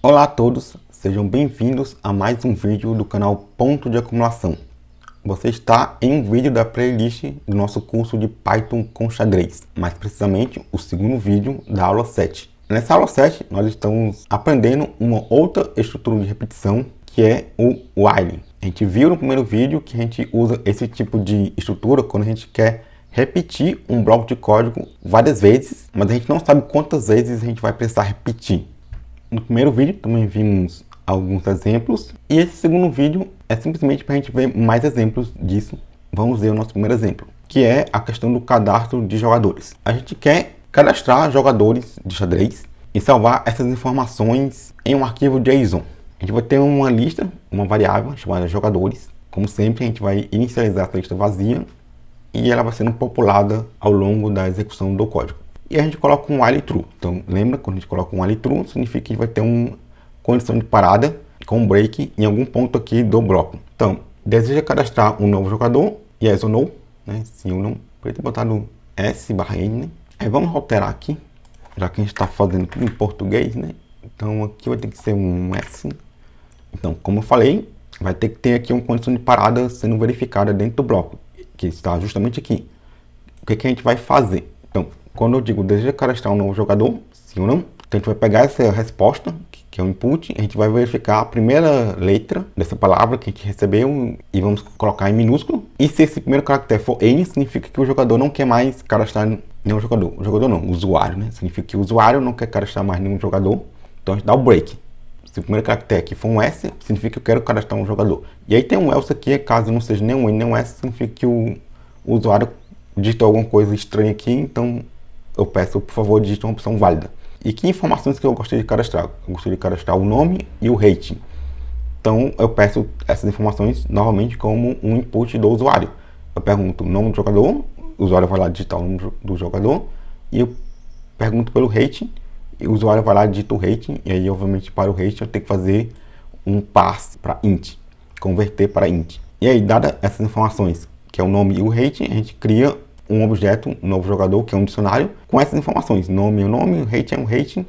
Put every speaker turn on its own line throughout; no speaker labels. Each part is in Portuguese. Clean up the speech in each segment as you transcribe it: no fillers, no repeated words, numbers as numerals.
Olá a todos, sejam bem-vindos a mais um vídeo do canal Ponto de Acumulação. Você está em um vídeo da playlist do nosso curso de Python com xadrez, mais precisamente o segundo vídeo da aula 7. Nessa aula 7 nós estamos aprendendo uma outra estrutura de repetição que é o while. A gente viu no primeiro vídeo que a gente usa esse tipo de estrutura quando a gente quer repetir um bloco de código várias vezes, mas a gente não sabe quantas vezes a gente vai precisar repetir. No primeiro vídeo também vimos alguns exemplos e esse segundo vídeo é simplesmente para a gente ver mais exemplos disso. Vamos ver o nosso primeiro exemplo, que é a questão do cadastro de jogadores. A gente quer cadastrar jogadores de xadrez e salvar essas informações em um arquivo JSON. A gente vai ter uma lista, uma variável chamada jogadores. Como sempre, a gente vai inicializar essa lista vazia e ela vai sendo populada ao longo da execução do código. E a gente coloca um while true. Então, lembra, quando a gente coloca um while true, significa que a gente vai ter uma condição de parada com um break em algum ponto aqui do bloco. Então, deseja cadastrar um novo jogador, yes ou no, né? Sim ou não. Podia ter botado S/N, né? Aí vamos alterar aqui, já que a gente está fazendo tudo em português, né? Então, aqui vai ter que ser um S. Então, como eu falei, vai ter que ter aqui uma condição de parada sendo verificada dentro do bloco, que está justamente aqui. O que a gente vai fazer? Então, quando eu digo deseja cadastrar um novo jogador, sim ou não, então a gente vai pegar essa resposta, que é o input, a gente vai verificar a primeira letra dessa palavra que a gente recebeu e vamos colocar em minúsculo. E se esse primeiro caractere for N, significa que o jogador não quer mais cadastrar nenhum jogador. O jogador não, o usuário, né? Significa que o usuário não quer cadastrar mais nenhum jogador, então a gente dá o break. Se o primeiro caractere aqui for um S, significa que eu quero cadastrar um jogador. E aí tem um else aqui, caso não seja nem um N nem um S, significa que o usuário digitou alguma coisa estranha aqui, então eu peço, por favor, digite uma opção válida. E que informações que eu gostaria de cadastrar? Eu gostaria de cadastrar o nome e o rating. Então, eu peço essas informações novamente como um input do usuário. Eu pergunto o nome do jogador, o usuário vai lá digitar o nome do jogador, e eu pergunto pelo rating, e o usuário vai lá digitar o rating, e aí, obviamente, para o rating eu tenho que fazer um pass para int, converter para int. E aí, dadas essas informações, que é o nome e o rating, a gente cria um objeto, um novo jogador, que é um dicionário, com essas informações. Nome é o nome, rating é um rating,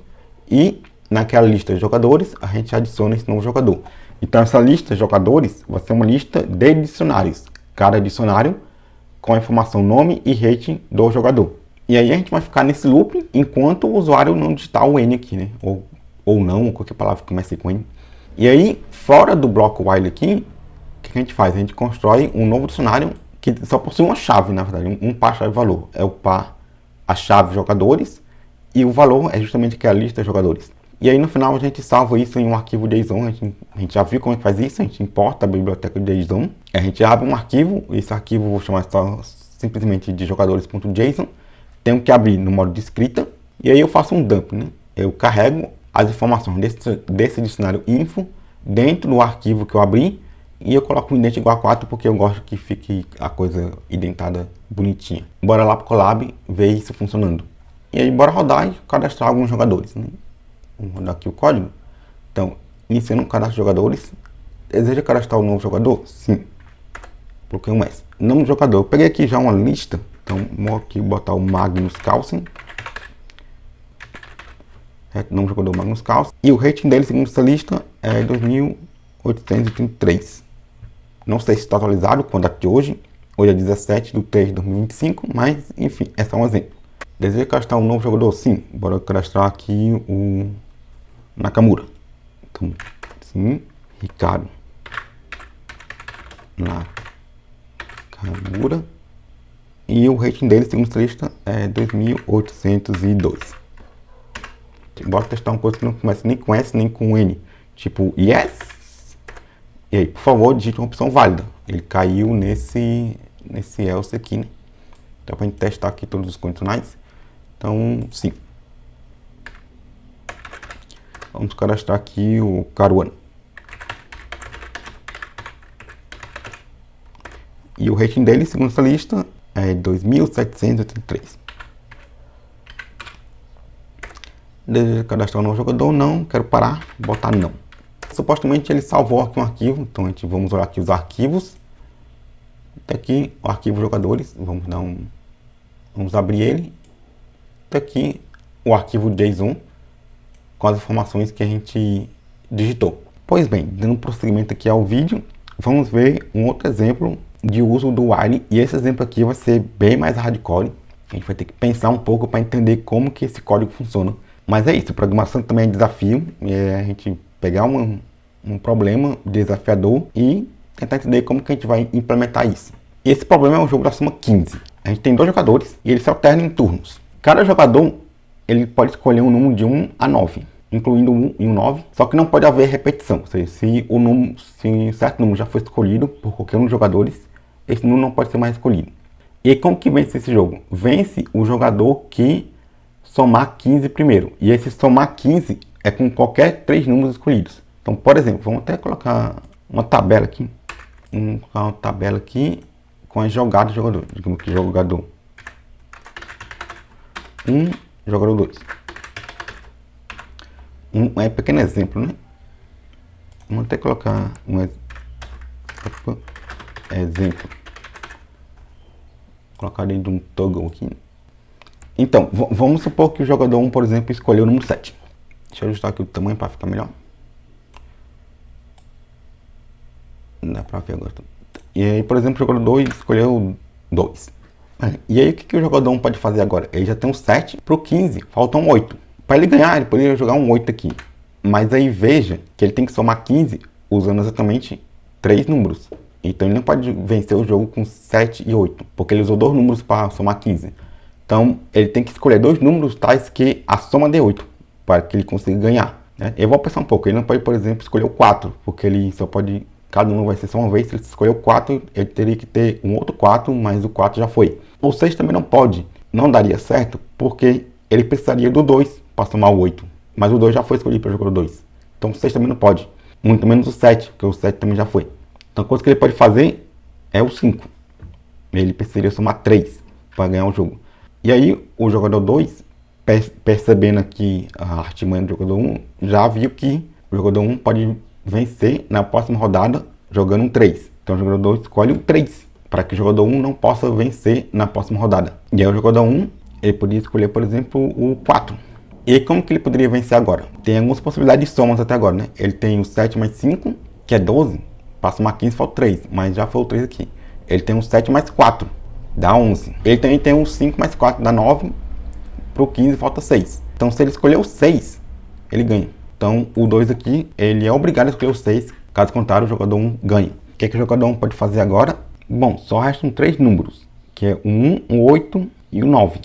e naquela lista de jogadores, a gente adiciona esse novo jogador. Então, essa lista de jogadores vai ser uma lista de dicionários. Cada dicionário com a informação nome e rating do jogador. E aí a gente vai ficar nesse loop enquanto o usuário não digitar o N aqui, né? Ou não, qualquer palavra que comece com N. E aí, fora do bloco while aqui, o que a gente faz? A gente constrói um novo dicionário que só possui uma chave, na verdade, um par chave valor. É o par, a chave jogadores, e o valor é justamente aquela lista de jogadores. E aí no final a gente salva isso em um arquivo JSON, a gente já viu como é que faz isso, a gente importa a biblioteca de JSON, a gente abre um arquivo, esse arquivo vou chamar só simplesmente de jogadores.json, tenho que abrir no modo de escrita, e aí eu faço um dump, né? Eu carrego as informações desse dicionário info dentro do arquivo que eu abri, e eu coloco um indente igual a 4 porque eu gosto que fique a coisa indentada bonitinha. Bora lá pro Colab ver isso funcionando. E aí bora rodar e cadastrar alguns jogadores, né? Vamos rodar aqui o código. Então, iniciando o cadastro de jogadores. Deseja cadastrar um novo jogador? Sim. Coloquei um S. Nome do jogador. Eu peguei aqui já uma lista. Então, vou aqui botar o Magnus Carlsen. Nome do jogador Magnus Carlsen. E o rating dele, segundo essa lista, é 2833. Não sei se está atualizado com a data de hoje. Hoje é 17/3/2025, mas enfim, é só um exemplo. Deseja cadastrar um novo jogador? Sim. Bora cadastrar aqui o Nakamura. Então, sim, Ricardo Nakamura. E o rating dele, segundo essa lista, é 2802. Bora testar uma coisa que não começa nem com S nem com N. Tipo, yes! E aí, por favor, digite uma opção válida. Ele caiu nesse else aqui, né? Então, para a gente testar aqui todos os condicionais. Então, sim. Vamos cadastrar aqui o Caruana. E o rating dele, segundo essa lista, é 2783. Deseja cadastrar um novo jogador? Não. Quero parar. Botar não. Supostamente ele salvou aqui um arquivo, então vamos olhar aqui os arquivos. Tá aqui o arquivo jogadores, vamos abrir ele. Tá aqui o arquivo JSON com as informações que a gente digitou. Pois bem, dando prosseguimento aqui ao vídeo, vamos ver um outro exemplo de uso do while, e esse exemplo aqui vai ser bem mais hardcore. A gente vai ter que pensar um pouco para entender como que esse código funciona. Mas é isso, programação também é desafio, é a gente pegar um problema desafiador e tentar entender como que a gente vai implementar isso. Esse problema é um jogo da soma 15. A gente tem 2 jogadores e eles se alternam em turnos. Cada jogador ele pode escolher um número de 1 a 9, incluindo 1 e 9, só que não pode haver repetição. Ou seja, se um certo número já foi escolhido por qualquer um dos jogadores, esse número não pode ser mais escolhido. E como que vence esse jogo? Vence o jogador que somar 15 primeiro. E esse somar 15 é com qualquer 3 números escolhidos. Então, por exemplo, vamos até colocar uma tabela aqui. Vamos colocar uma tabela aqui com as jogadas do jogador. Digamos que jogador 1, jogador 2. Um pequeno exemplo, né? Vamos até colocar um exemplo. Colocar dentro de um toggle aqui. Então, vamos supor que o jogador 1, por exemplo, escolheu o número 7. Deixa eu ajustar aqui o tamanho para ficar melhor. Não dá para ver agora. E aí, por exemplo, o jogador 2 escolheu 2. E aí, o que o jogador 1 pode fazer agora? Ele já tem um 7 para o 15, faltam 8. Para ele ganhar, ele poderia jogar um 8 aqui. Mas aí veja que ele tem que somar 15 usando exatamente 3 números. Então ele não pode vencer o jogo com 7 e 8, porque ele usou 2 números para somar 15. Então ele tem que escolher 2 números tais que a soma dê 8, para que ele consiga ganhar, né? Eu vou pensar um pouco, ele não pode, por exemplo, escolher o 4, porque ele só pode, cada número vai ser só uma vez. Se ele escolher o 4, ele teria que ter um outro 4, mas o 4 já foi. O 6 também não pode, não daria certo, porque ele precisaria do 2 para somar o 8, mas o 2 já foi escolhido para o jogador 2. Então o 6 também não pode, muito menos o 7, porque o 7 também já foi. Então a coisa que ele pode fazer é o 5. Ele precisaria somar 3 para ganhar o jogo. E aí o jogador 2, percebendo aqui a artimanha do jogador 1, já viu que o jogador 1 pode vencer na próxima rodada jogando um 3. Então o jogador 2 escolhe um 3, para que o jogador 1 não possa vencer na próxima rodada. E aí o jogador 1, ele poderia escolher, por exemplo, o 4. E como que ele poderia vencer agora? Tem algumas possibilidades de somas até agora, né? Ele tem o 7 mais 5, que é 12. Para somar 15 falta 3, mas já foi o 3 aqui. Ele tem um 7 mais 4, dá 11. Ele também tem um 5 mais 4, dá 9. Para o 15 falta 6. Então se ele escolher o 6, ele ganha. Então o 2 aqui, ele é obrigado a escolher o 6. Caso contrário, o jogador 1 ganha. O que o jogador 1 pode fazer agora? Bom, só restam 3 números, que é o 1, o 8 e o 9.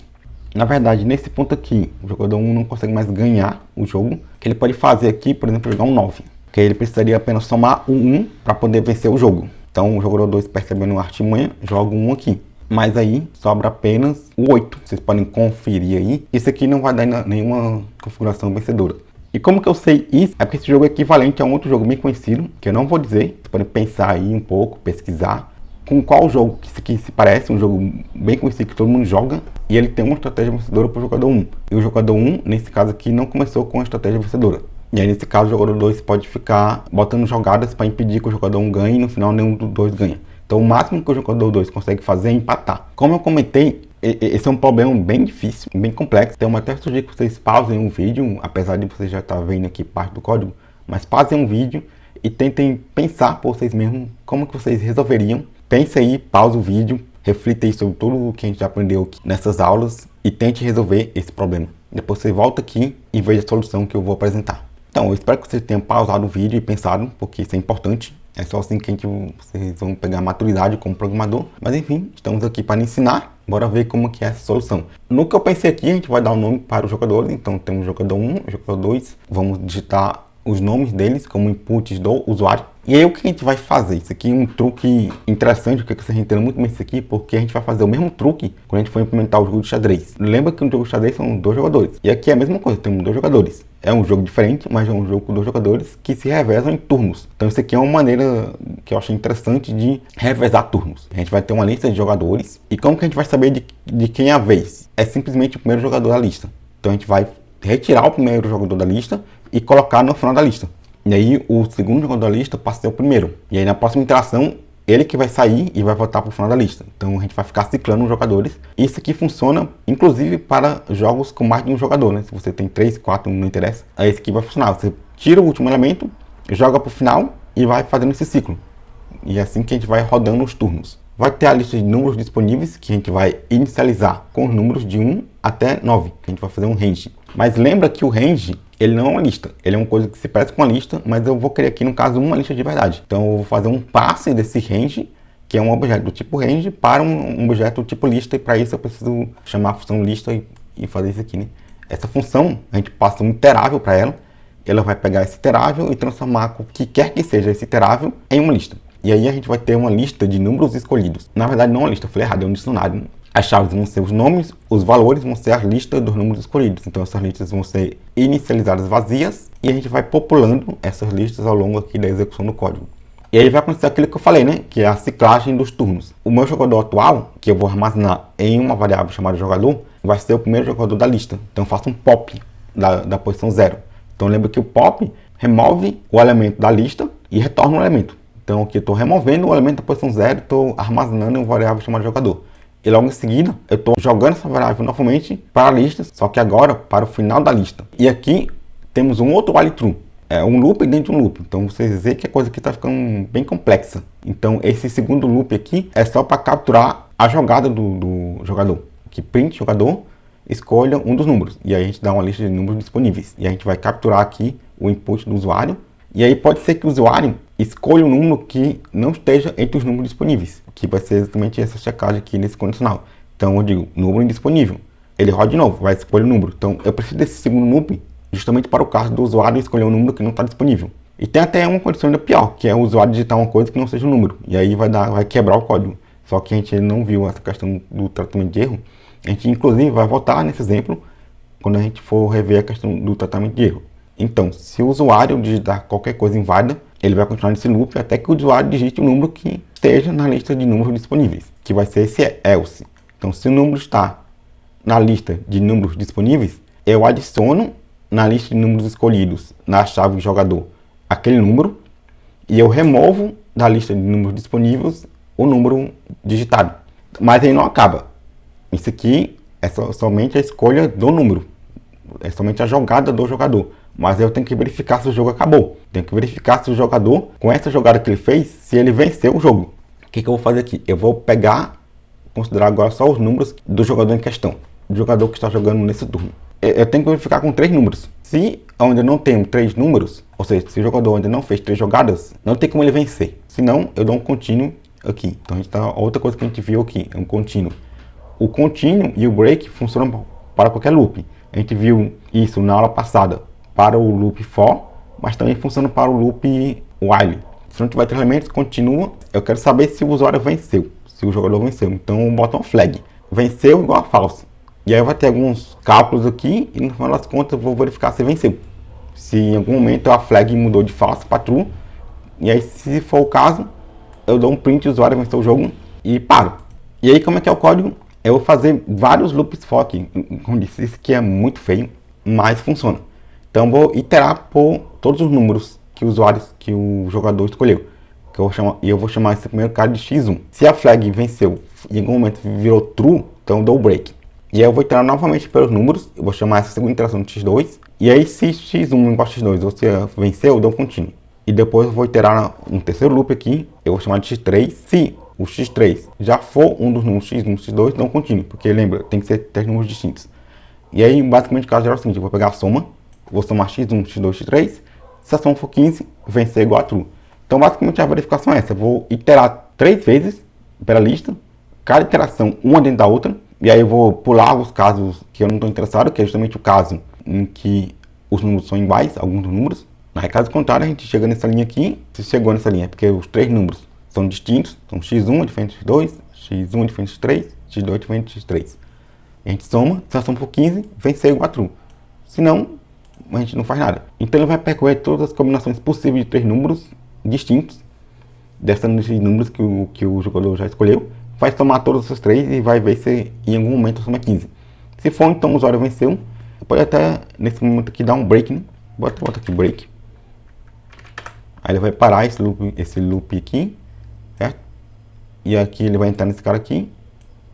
Na verdade, nesse ponto aqui, o jogador 1 não consegue mais ganhar o jogo. O que ele pode fazer aqui, por exemplo, jogar um 9. Que ele precisaria apenas somar o 1 para poder vencer o jogo. Então o jogador 2, percebendo a artimanha, joga um 1 aqui. Mas aí sobra apenas o 8. Vocês podem conferir aí. Isso aqui não vai dar nenhuma configuração vencedora. E como que eu sei isso? É porque esse jogo é equivalente a um outro jogo bem conhecido, que eu não vou dizer. Vocês podem pensar aí um pouco, pesquisar. Com qual jogo que isso aqui se parece, um jogo bem conhecido que todo mundo joga, e ele tem uma estratégia vencedora para o jogador 1. E o jogador 1, nesse caso aqui, não começou com a estratégia vencedora. E aí, nesse caso, o jogador 2 pode ficar botando jogadas para impedir que o jogador 1 ganhe e no final nenhum dos dois ganha. Então, o máximo que o jogador 2 consegue fazer é empatar. Como eu comentei, esse é um problema bem difícil, bem complexo. Então, eu até sugiro que vocês pausem um vídeo, apesar de vocês já estar vendo aqui parte do código, mas pausem um vídeo e tentem pensar por vocês mesmos como que vocês resolveriam. Pense aí, pausa o vídeo, reflita aí sobre tudo o que a gente já aprendeu aqui nessas aulas e tente resolver esse problema. Depois você volta aqui e veja a solução que eu vou apresentar. Então, eu espero que vocês tenham pausado o vídeo e pensado, porque isso é importante. É só assim que vocês vão pegar maturidade como programador. Mas enfim, estamos aqui para ensinar. Bora ver como que é essa solução. No que eu pensei aqui, a gente vai dar um nome para os jogadores. Então, temos o jogador 1, o jogador 2. Vamos digitar os nomes deles como inputs do usuário. E aí o que a gente vai fazer? Isso aqui é um truque interessante, que vocês entenderam muito bem isso aqui, porque a gente vai fazer o mesmo truque quando a gente for implementar o jogo de xadrez. Lembra que no jogo de xadrez são 2 jogadores. E aqui é a mesma coisa, temos 2 jogadores. É um jogo diferente, mas é um jogo com 2 jogadores que se revezam em turnos. Então isso aqui é uma maneira que eu achei interessante de revezar turnos. A gente vai ter uma lista de jogadores. E como que a gente vai saber de quem é a vez? É simplesmente o primeiro jogador da lista. Então a gente vai retirar o primeiro jogador da lista e colocar no final da lista. E aí o segundo jogador da lista passa a ser o primeiro. E aí na próxima interação, ele que vai sair e vai voltar para o final da lista. Então a gente vai ficar ciclando os jogadores. Isso aqui funciona inclusive para jogos com mais de um jogador, né? Se você tem 3, 4, não interessa. Aí esse aqui vai funcionar. Você tira o último elemento joga para o final e vai fazendo esse ciclo. E é assim que a gente vai rodando os turnos. Vai ter a lista de números disponíveis, que a gente vai inicializar com os números de 1 até 9, que a gente vai fazer um range. Mas lembra que o range, ele não é uma lista, ele é uma coisa que se parece com uma lista, mas eu vou criar aqui, no caso, uma lista de verdade. Então eu vou fazer um passe desse range, que é um objeto do tipo range, para um objeto do tipo lista, e para isso eu preciso chamar a função lista e fazer isso aqui, né? Essa função, a gente passa um iterável para ela vai pegar esse iterável e transformar o que quer que seja esse iterável em uma lista. E aí a gente vai ter uma lista de números escolhidos. Na verdade não é uma lista, eu falei errado, é um dicionário. As chaves vão ser os nomes, os valores vão ser a lista dos números escolhidos. Então essas listas vão ser inicializadas vazias e a gente vai populando essas listas ao longo aqui da execução do código. E aí vai acontecer aquilo que eu falei, né? Que é a ciclagem dos turnos. O meu jogador atual, que eu vou armazenar em uma variável chamada jogador, vai ser o primeiro jogador da lista. Então eu faço um pop da posição 0. Então lembra que o pop remove o elemento da lista e retorna o elemento. Então aqui eu estou removendo o elemento da posição 0 e estou armazenando em uma variável chamada jogador. E logo em seguida eu estou jogando essa variável novamente para a lista, só que agora para o final da lista. E aqui temos um outro while true. É um loop dentro de um loop. Então vocês veem que a coisa aqui está ficando bem complexa. Então esse segundo loop aqui é só para capturar a jogada do jogador. Que print jogador, escolha um dos números. E aí a gente dá uma lista de números disponíveis. E a gente vai capturar aqui o input do usuário. E aí pode ser que o usuário escolha um número que não esteja entre os números disponíveis. Que vai ser exatamente essa checagem aqui nesse condicional. Então eu digo número indisponível. Ele roda de novo, vai escolher o número. Então eu preciso desse segundo loop justamente para o caso do usuário escolher um número que não está disponível. E tem até uma condição ainda pior, que é o usuário digitar uma coisa que não seja um número. E aí vai quebrar o código. Só que a gente não viu essa questão do tratamento de erro. A gente inclusive vai voltar nesse exemplo quando a gente for rever a questão do tratamento de erro. Então, se o usuário digitar qualquer coisa inválida, ele vai continuar nesse loop até que o usuário digite um número que esteja na lista de números disponíveis, que vai ser esse else. Então, se o número está na lista de números disponíveis, eu adiciono na lista de números escolhidos, na chave jogador, aquele número, e eu removo da lista de números disponíveis o número digitado. Mas aí não acaba. Isso aqui é somente a escolha do número, é somente a jogada do jogador. Mas eu tenho que verificar se o jogo acabou. Tenho que verificar se o jogador, com essa jogada que ele fez, se ele venceu o jogo. O que eu vou fazer aqui? Eu vou considerar agora só os números do jogador em questão, do jogador que está jogando nesse turno. Eu tenho que verificar com 3 números. Se onde eu não tenho 3 números, ou seja, se o jogador ainda não fez 3 jogadas, não tem como ele vencer. Senão, eu dou um contínuo aqui. Então, outra coisa que a gente viu aqui é um contínuo. O contínuo e o break funcionam para qualquer loop. A gente viu isso na aula passada para o loop for, mas também funciona para o loop while. Se não tiver 3 elementos, continua. Eu quero saber se o usuário venceu, se o jogador venceu. Então, eu boto uma flag. Venceu igual a false. E aí vai ter alguns cálculos aqui e no final das contas eu vou verificar se venceu. Se em algum momento a flag mudou de false para true. E aí, se for o caso, eu dou um print, o usuário venceu o jogo e paro. E aí como é que é o código? Eu vou fazer vários loops for aqui. Como disse, isso aqui é muito feio, mas funciona. Então vou iterar por todos os números que o jogador escolheu. Eu vou chamar esse primeiro cara de x1. Se a flag venceu e em algum momento virou true, então eu dou o break. E aí eu vou iterar novamente pelos números. Eu vou chamar essa segunda iteração de x2. E aí se x1 igual a x2 ou se venceu, eu dou um contínuo. E depois eu vou iterar um terceiro loop aqui. Eu vou chamar de x3. Se o x3 já for um dos números x1, x2, dá um contínuo. Porque lembra, tem que ser 3 números distintos. E aí basicamente o caso geral é o seguinte. Eu vou pegar a soma. Vou somar x1, x2, x3. Se a soma for 15, vencer igual a true. Então basicamente a verificação é essa. Eu vou iterar 3 vezes pela lista. Cada iteração uma dentro da outra. E aí eu vou pular os casos que eu não estou interessado, que é justamente o caso em que os números são iguais, alguns dos números. Na caso contrário, a gente chega nessa linha aqui. Se chegou nessa linha é porque os 3 números são distintos. Então x1 é diferente de x2, x1 é diferente de x3, x2 é diferente de x3. E a gente soma, se a soma for 15, vencer igual a true. Se não, a gente não faz nada. Então ele vai percorrer todas as combinações possíveis de 3 números distintos, dessa lista de números que o jogador já escolheu. Vai somar todos esses 3 e vai ver se em algum momento soma 15. Se for, então o usuário venceu. Pode até, nesse momento aqui, dar um break, né? Bota aqui, break. Aí ele vai parar esse loop aqui, certo? E aqui ele vai entrar nesse cara aqui.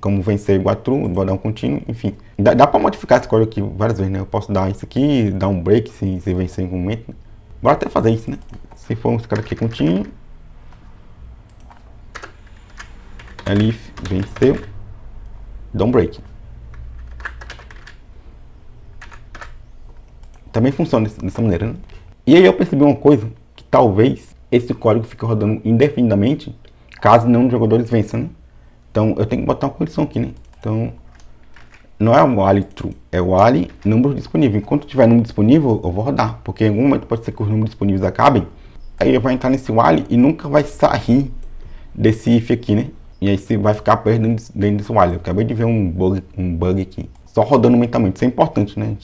Como vencer igual a true, vou dar um contínuo, enfim. Dá para modificar esse código aqui várias vezes, né? Eu posso dar isso aqui, dar um break se vencer em algum momento. Né? Bora até fazer isso, né? Se for esse cara aqui continue, Elif venceu, dá um break. Também funciona dessa maneira, né? E aí eu percebi uma coisa, que talvez esse código fique rodando indefinidamente, caso nenhum dos jogadores vença, né? Então eu tenho que botar uma condição aqui, né? Então não é o while true, é o while número disponível. Enquanto tiver número disponível, eu vou rodar, porque em algum momento pode ser que os números disponíveis acabem. Aí eu vou entrar nesse while e nunca vai sair desse if aqui, né? E aí você vai ficar preso dentro desse while. Eu acabei de ver um bug aqui. Só rodando mentalmente. Isso é importante, né?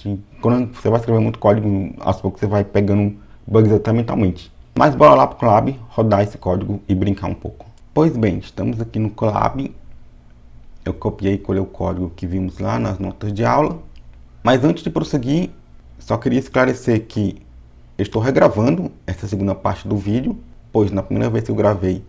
Quando você vai escrever muito código, aos poucos você vai pegando bugs até mentalmente. Mas bora lá pro Colab, rodar esse código e brincar um pouco. Pois bem, estamos aqui no Colab. Eu copiei e colei o código que vimos lá nas notas de aula. Mas antes de prosseguir, só queria esclarecer que eu estou regravando essa segunda parte do vídeo, pois na primeira vez que eu gravei,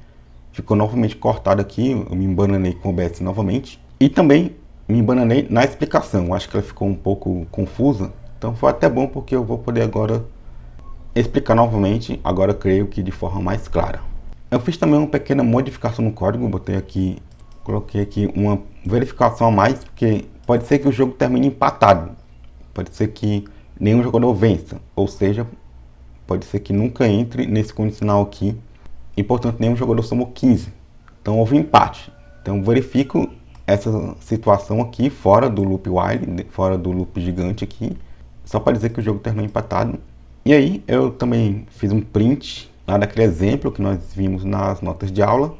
ficou novamente cortado aqui, eu me embananei com o OBS novamente. E também me embananei na explicação, acho que ela ficou um pouco confusa. Então foi até bom porque eu vou poder agora explicar novamente, agora creio que de forma mais clara. Eu fiz também uma pequena modificação no código, coloquei aqui uma verificação a mais, porque pode ser que o jogo termine empatado, pode ser que nenhum jogador vença, ou seja, pode ser que nunca entre nesse condicional aqui, e portanto nenhum jogador somou 15, então houve empate. Então verifico essa situação aqui fora do loop while, fora do loop gigante aqui, só para dizer que o jogo terminou empatado. E aí eu também fiz um print lá daquele exemplo que nós vimos nas notas de aula,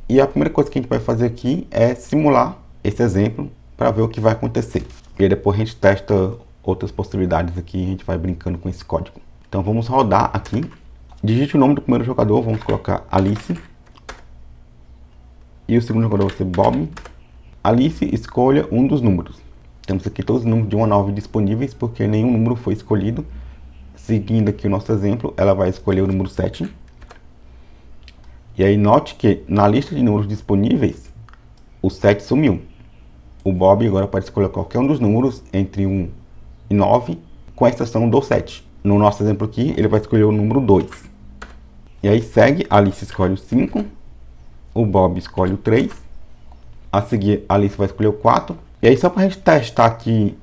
e a primeira coisa que a gente vai fazer aqui é simular esse exemplo para ver o que vai acontecer. E aí depois a gente testa outras possibilidades aqui e a gente vai brincando com esse código. Então vamos rodar aqui. Digite o nome do primeiro jogador, vamos colocar Alice. E o segundo jogador vai ser Bob. Alice, escolha um dos números. Temos aqui todos os números de 1 a 9 disponíveis, porque nenhum número foi escolhido. Seguindo aqui o nosso exemplo, ela vai escolher o número 7. E aí note que na lista de números disponíveis, o 7 sumiu. O Bob agora pode escolher qualquer um dos números entre 1 e 9, com exceção do 7. No nosso exemplo aqui, ele vai escolher o número 2. E aí segue, a Alice escolhe o 5, o Bob escolhe o 3, a seguir a Alice vai escolher o 4. E aí só para a gente testar aqui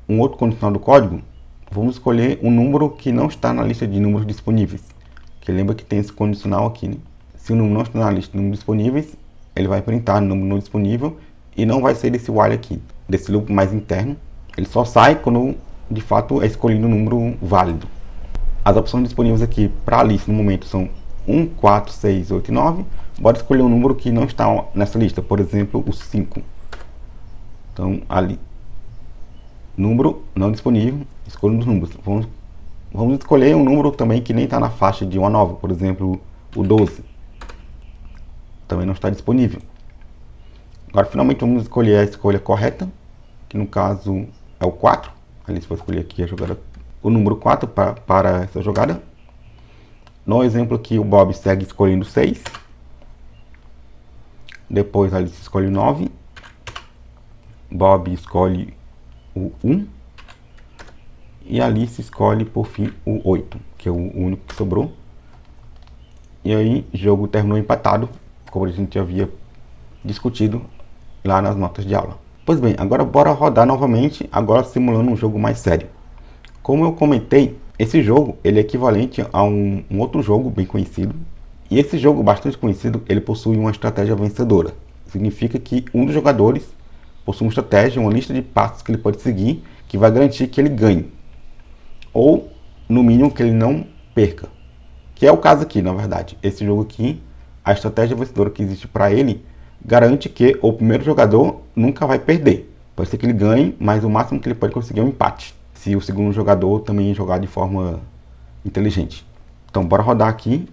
um outro condicional do código, vamos escolher um número que não está na lista de números disponíveis. Que lembra que tem esse condicional aqui, né? Se o número não está na lista de números disponíveis, ele vai printar o número não disponível e não vai sair desse while aqui, desse loop mais interno. Ele só sai quando de fato é escolhido um número válido. As opções disponíveis aqui para a lista no momento são 1, 4, 6, 8 e 9. Bora escolher um número que não está nessa lista, por exemplo, o 5. Então, ali, número não disponível, escolha um dos números. Vamos escolher um número também que nem está na faixa de 1 a 9, por exemplo, o 12. Também não está disponível. Agora, finalmente, vamos escolher a escolha correta, que no caso é o 4. Ali você vai escolher aqui a jogada, o número 4 para essa jogada. No exemplo aqui, o Bob segue escolhendo 6. Depois, a Alice escolhe o 9. Bob escolhe o 1. E a Alice escolhe, por fim, o 8, que é o único que sobrou. E aí, o jogo terminou empatado, como a gente havia discutido lá nas notas de aula. Pois bem, agora bora rodar novamente, agora simulando um jogo mais sério. Como eu comentei, esse jogo ele é equivalente a um outro jogo bem conhecido. E esse jogo bastante conhecido, ele possui uma estratégia vencedora. Significa que um dos jogadores possui uma estratégia, uma lista de passos que ele pode seguir, que vai garantir que ele ganhe. Ou, no mínimo, que ele não perca. Que é o caso aqui, na verdade. Esse jogo aqui, a estratégia vencedora que existe para ele, garante que o primeiro jogador nunca vai perder. Pode ser que ele ganhe, mas o máximo que ele pode conseguir é um empate, se o segundo jogador também jogar de forma inteligente. Então, bora rodar aqui.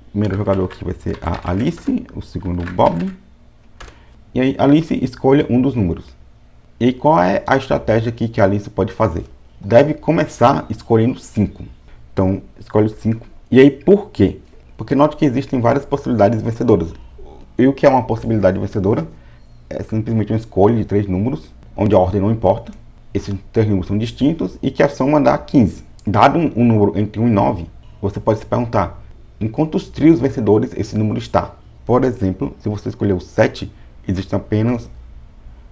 O primeiro jogador aqui vai ser a Alice, o segundo o Bob. E aí, Alice escolha um dos números. E aí, qual é a estratégia aqui que a Alice pode fazer? Deve começar escolhendo 5. Então, escolhe o 5. E aí, por quê? Porque note que existem várias possibilidades vencedoras. E o que é uma possibilidade vencedora? É simplesmente uma escolha de 3 números, onde a ordem não importa. Esses 3 números são distintos e que a soma dá 15. Dado um número entre 1 e 9, você pode se perguntar, em quantos trios vencedores esse número está. Por exemplo, se você escolher o 7, existem apenas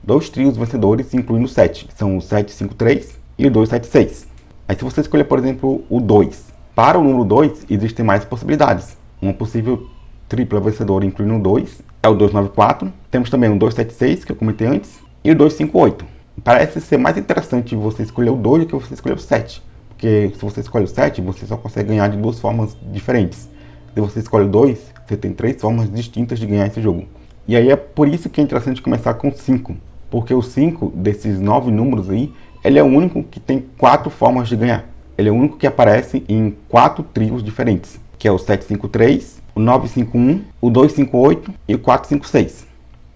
2 trios vencedores, incluindo o 7. São o 753 e o 276. Aí se você escolher, por exemplo, o 2. Para o número 2, existem mais possibilidades. Uma possível tripla vencedora, incluindo o 2, é o 294. Temos também o 276, que eu comentei antes, e o 258. Parece ser mais interessante você escolher o 2 do que você escolher o 7. Porque se você escolhe o 7, você só consegue ganhar de 2 formas diferentes. Se você escolhe o 2, você tem 3 formas distintas de ganhar esse jogo. E aí é por isso que é interessante começar com 5. Porque o 5 desses 9 números aí, ele é o único que tem 4 formas de ganhar. Ele é o único que aparece em 4 trios diferentes, que é o 753, o 951, o 258 e o 456.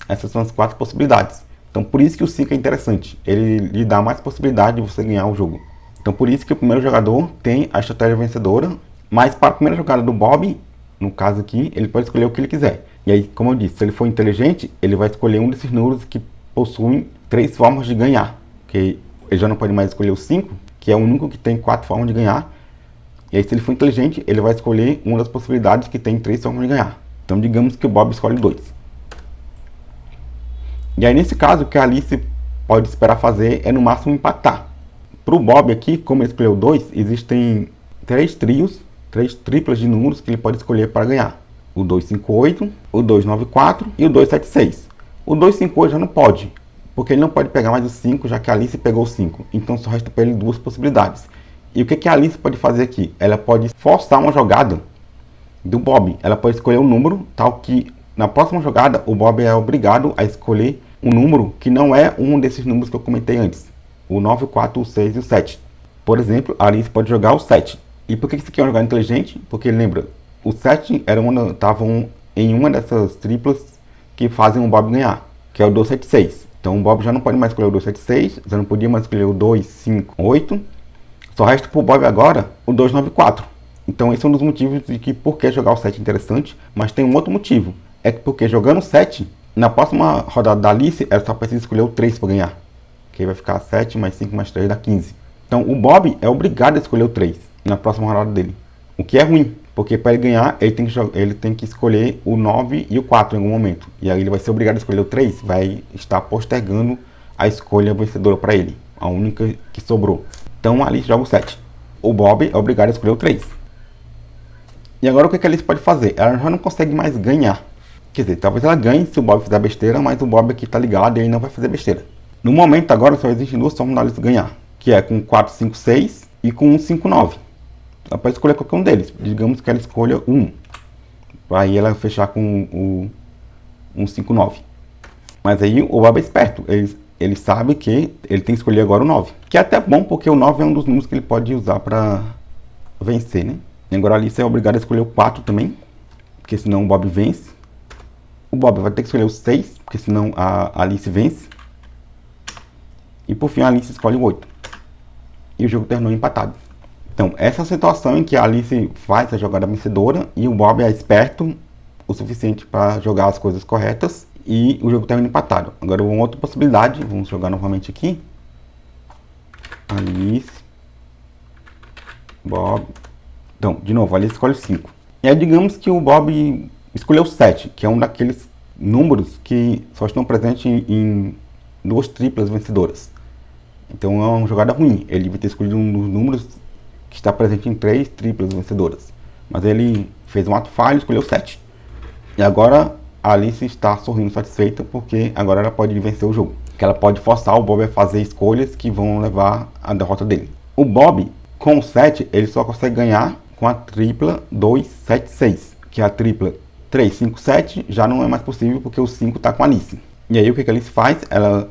Essas são as 4 possibilidades. Então por isso que o 5 é interessante. Ele lhe dá mais possibilidade de você ganhar o jogo. Então por isso que o primeiro jogador tem a estratégia vencedora. Mas para a primeira jogada do Bob, no caso aqui, ele pode escolher o que ele quiser. E aí, como eu disse, se ele for inteligente, ele vai escolher um desses números que possuem 3 formas de ganhar. Que ele já não pode mais escolher o 5, que é o único que tem 4 formas de ganhar. E aí, se ele for inteligente, ele vai escolher uma das possibilidades que tem 3 formas de ganhar. Então, digamos que o Bob escolhe 2. E aí, nesse caso, o que a Alice pode esperar fazer é, no máximo, empatar. Para o Bob aqui, como ele escolheu 2, existem 3 trios, 3 triplas de números que ele pode escolher para ganhar. O 258, o 294 e o 276. O 258 já não pode, porque ele não pode pegar mais o 5, já que a Alice pegou o 5. Então só resta para ele 2 possibilidades. E o que a Alice pode fazer aqui? Ela pode forçar uma jogada do Bob. Ela pode escolher um número, tal que na próxima jogada o Bob é obrigado a escolher um número que não é um desses números que eu comentei antes. O 9, o 4, o 6 e o 7. Por exemplo, a Alice pode jogar o 7. E por que isso aqui é uma jogada inteligente? Porque lembra, o 7 estavam em uma dessas triplas que fazem o Bob ganhar, que é o 276. Então o Bob já não pode mais escolher o 276, já não podia mais escolher o 258. Só resta para o Bob agora o 294. Então esse é um dos motivos de que por que jogar o 7 é interessante, mas tem um outro motivo. É que porque jogando o 7, na próxima rodada da Alice, ela só precisa escolher o 3 para ganhar. Que aí vai ficar 7 mais 5 mais 3 dá 15. Então o Bob é obrigado a escolher o 3 na próxima rodada dele. O que é ruim, porque para ele ganhar, ele tem que escolher o 9 e o 4 em algum momento. E aí ele vai ser obrigado a escolher o 3, vai estar postergando a escolha vencedora para ele, a única que sobrou. Então a Alice joga o 7. O Bob é obrigado a escolher o 3. E agora o que a Alice pode fazer? Ela já não consegue mais ganhar. Quer dizer, talvez ela ganhe se o Bob fizer besteira, mas o Bob aqui está ligado e ele não vai fazer besteira. No momento agora só existem 2 formas da Alice ganhar, que é com 456 e com 159. Ela pode escolher qualquer um deles. Digamos que ela escolha um. Aí ela fechar com o 159. Mas aí o Bob é esperto. Ele sabe que ele tem que escolher agora o 9. Que é até bom, porque o 9 é um dos números que ele pode usar para vencer, né? E agora a Alice é obrigada a escolher o 4 também, porque senão o Bob vence. O Bob vai ter que escolher o 6, porque senão a Alice vence. E por fim a Alice escolhe o 8. E o jogo terminou empatado. Então, essa é a situação em que a Alice faz a jogada vencedora e o Bob é esperto o suficiente para jogar as coisas corretas e o jogo termina empatado. Agora, uma outra possibilidade, vamos jogar novamente aqui. Alice, Bob. Então, de novo, a Alice escolhe 5. E aí, digamos que o Bob escolheu 7, que é um daqueles números que só estão presentes em 2 triplas vencedoras. Então, é uma jogada ruim. Ele vai ter escolhido um dos números que está presente em 3 triplas vencedoras. Mas ele fez um ato falho e escolheu 7. E agora a Alice está sorrindo satisfeita porque agora ela pode vencer o jogo. Que ela pode forçar o Bob a fazer escolhas que vão levar à derrota dele. O Bob, com o 7, ele só consegue ganhar com a tripla 276. Que é a tripla 357 já não é mais possível porque o 5 está com a Alice. E aí o que a Alice faz? Ela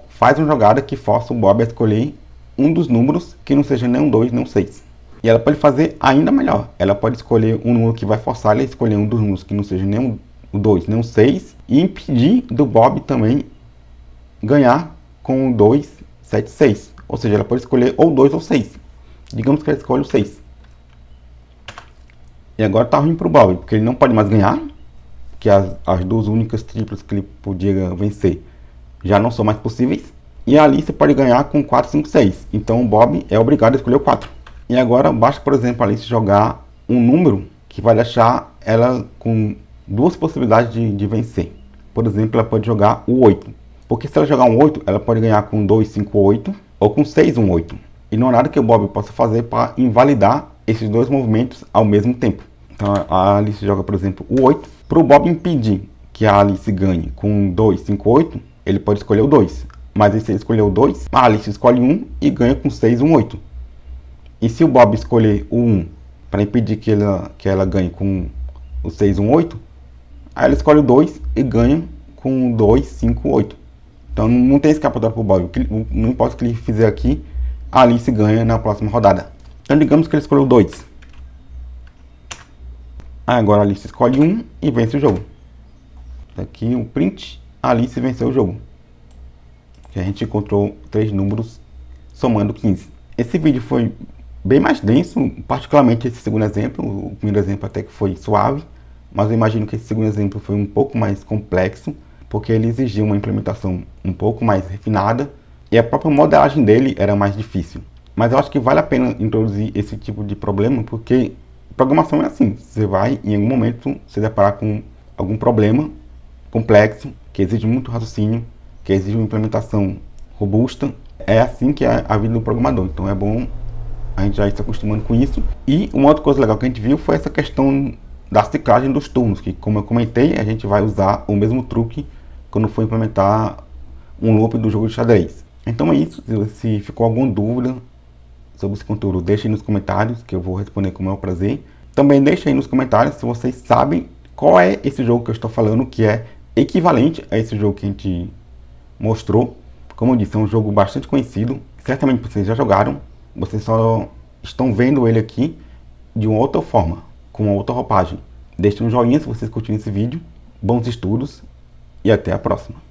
faz uma jogada que força o Bob a escolher um dos números que não seja nem um 2 nem um 6. E ela pode fazer ainda melhor. Ela pode escolher um número que vai forçar ele a escolher um dos números que não seja nem o 2 nem o 6 e impedir do Bob também ganhar com o 276. Ou seja, ela pode escolher ou 2 ou 6. Digamos que ela escolhe o 6. E agora tá ruim pro Bob, porque ele não pode mais ganhar, que as 2 únicas triplas que ele podia vencer já não são mais possíveis. E a Alice pode ganhar com 4, 5, 6. Então o Bob é obrigado a escolher o 4. E agora basta, por exemplo, a Alice jogar um número que vai deixar ela com duas possibilidades de vencer. Por exemplo, ela pode jogar o 8. Porque se ela jogar um 8, ela pode ganhar com 2, 5, 8 ou com 6, 1, 8. E não há nada que o Bob possa fazer para invalidar esses dois movimentos ao mesmo tempo. Então a Alice joga, por exemplo, o 8. Para o Bob impedir que a Alice ganhe com 2, 5, 8, ele pode escolher o 2. Mas se ele escolher o 2, a Alice escolhe 1 e ganha com 6, 1, 8. E se o Bob escolher o 1 para impedir que ela ganhe com o 6, 1, 8, aí ela escolhe o 2 e ganha com 2, 5, 8. Então não tem escapatória para o Bob. Não importa o que ele fizer aqui, a Alice ganha na próxima rodada. Então digamos que ele escolheu 2. Aí agora a Alice escolhe 1 e vence o jogo. Aqui o print, a Alice venceu o jogo. Que a gente encontrou 3 números somando 15. Esse vídeo foi bem mais denso, particularmente esse segundo exemplo. O primeiro exemplo até que foi suave, mas eu imagino que esse segundo exemplo foi um pouco mais complexo, porque ele exigia uma implementação um pouco mais refinada e a própria modelagem dele era mais difícil. Mas eu acho que vale a pena introduzir esse tipo de problema, porque programação é assim, você vai em algum momento se deparar com algum problema complexo, que exige muito raciocínio, que exige uma implementação robusta. É assim que é a vida do programador, então é bom a gente já ir se acostumando com isso. E uma outra coisa legal que a gente viu foi essa questão da ciclagem dos turnos, que como eu comentei, a gente vai usar o mesmo truque quando for implementar um loop do jogo de xadrez. Então é isso, se ficou alguma dúvida sobre esse conteúdo, deixe aí nos comentários que eu vou responder com o maior prazer. Também deixe aí nos comentários se vocês sabem qual é esse jogo que eu estou falando, que é equivalente a esse jogo que a gente mostrou. Como eu disse, é um jogo bastante conhecido, certamente vocês já jogaram, vocês só estão vendo ele aqui de uma outra forma, com uma outra roupagem. Deixe um joinha se vocês curtiram esse vídeo, bons estudos e até a próxima.